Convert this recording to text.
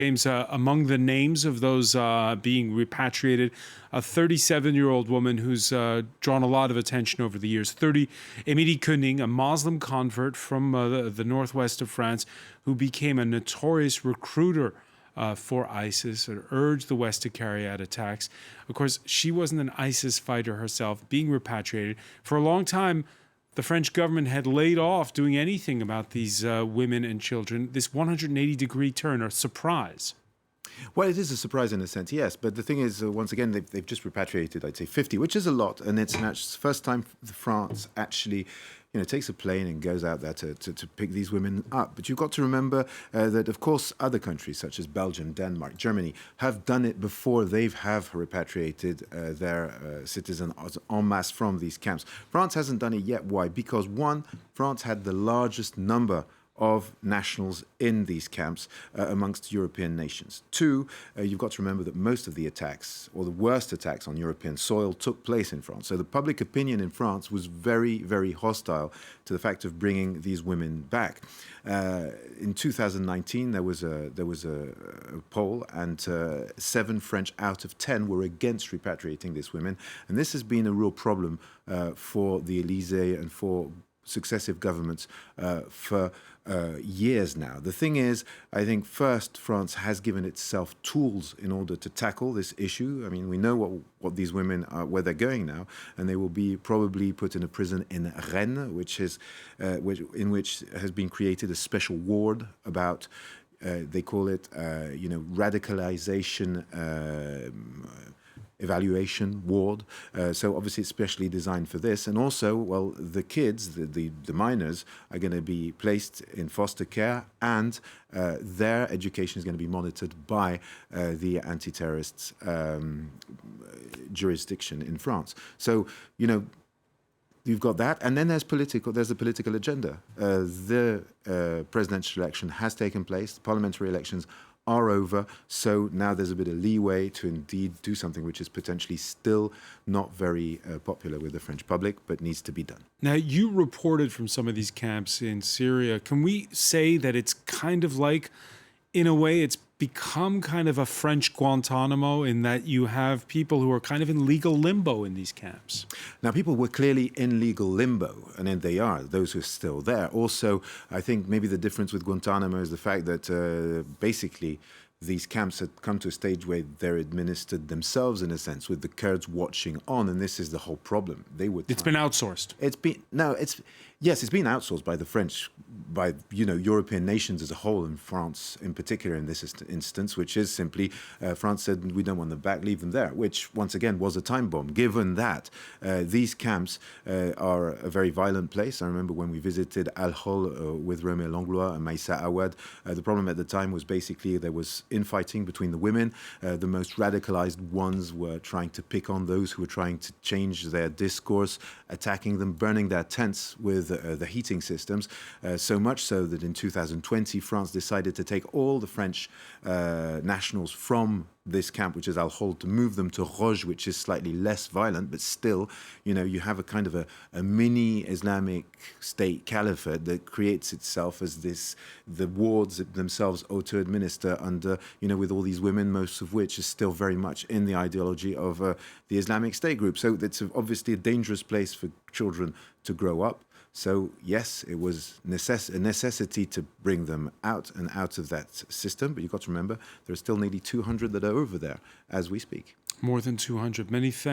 James, among the names of those being repatriated, a 37-year-old woman who's drawn a lot of attention over the years. Émilie Koenig, a Muslim convert from the northwest of France, who became a notorious recruiter for ISIS and urged the West to carry out attacks. Of course, she wasn't an ISIS fighter herself, being repatriated. For a long time, the French government had laid off doing anything about these women and children. This 180-degree turn, a surprise. Well, it is a surprise in a sense, yes. But the thing is, once again, they've just repatriated, I'd say, 50, which is a lot. And it's the first time France actually, takes a plane and goes out there to pick these women up. But you've got to remember that, of course, other countries such as Belgium, Denmark, Germany have done it before. They have repatriated their citizens en masse from these camps. France hasn't done it yet. Why? Because, one, France had the largest number of nationals in these camps amongst European nations. Two, you've got to remember that most of the attacks, or the worst attacks on European soil, took place in France. So the public opinion in France was very, very hostile to the fact of bringing these women back. In 2019, there was a poll, and 7 French out of 10 were against repatriating these women. And this has been a real problem for the Élysée and for successive governments for years now. The thing is, I think first France has given itself tools in order to tackle this issue. I mean, we know what these women are, where they're going now, and they will be probably put in a prison in Rennes, which has been created a special ward about. They call it, radicalization. Evaluation ward. So obviously it's specially designed for this. And also, well, the kids, the minors, are going to be placed in foster care, and their education is going to be monitored by the anti-terrorist jurisdiction in France. So, you've got that, and then there's a political agenda. The presidential election has taken place. The parliamentary elections are over, so now there's a bit of leeway to indeed do something which is potentially still not very popular with the French public, but needs to be done. Now, you reported from some of these camps in Syria. Can we say that it's kind of like, in a way, it's become kind of a French Guantanamo, in that you have people who are kind of in legal limbo in these camps? Now, people were clearly in legal limbo, and then they are, those who are still there. Also, I think maybe the difference with Guantanamo is the fact that basically these camps had come to a stage where they're administered themselves, in a sense, with the Kurds watching on, and this is the whole problem. It's been outsourced. It's been outsourced by the French, by European nations as a whole, and France in particular in this instance, which is simply France said, we don't want them back, leave them there, which once again was a time bomb, given that these camps are a very violent place. I remember when we visited Al-Hol with Romain Langlois and Maïssa Awad, the problem at the time was basically there was infighting between the women. The most radicalized ones were trying to pick on those who were trying to change their discourse, attacking them, burning their tents with the heating systems, so much so that in 2020 France decided to take all the French nationals from this camp, which is Al-Hol, to move them to Roj, which is slightly less violent, but still, you have a kind of a mini Islamic State caliphate that creates itself as the wards themselves auto-administer under, with all these women, most of which is still very much in the ideology of the Islamic State group. So it's obviously a dangerous place for children to grow up. So yes, it was a necessity to bring them out and out of that system. But you've got to remember, there are still nearly 200 that are over there as we speak. More than 200. Many thanks.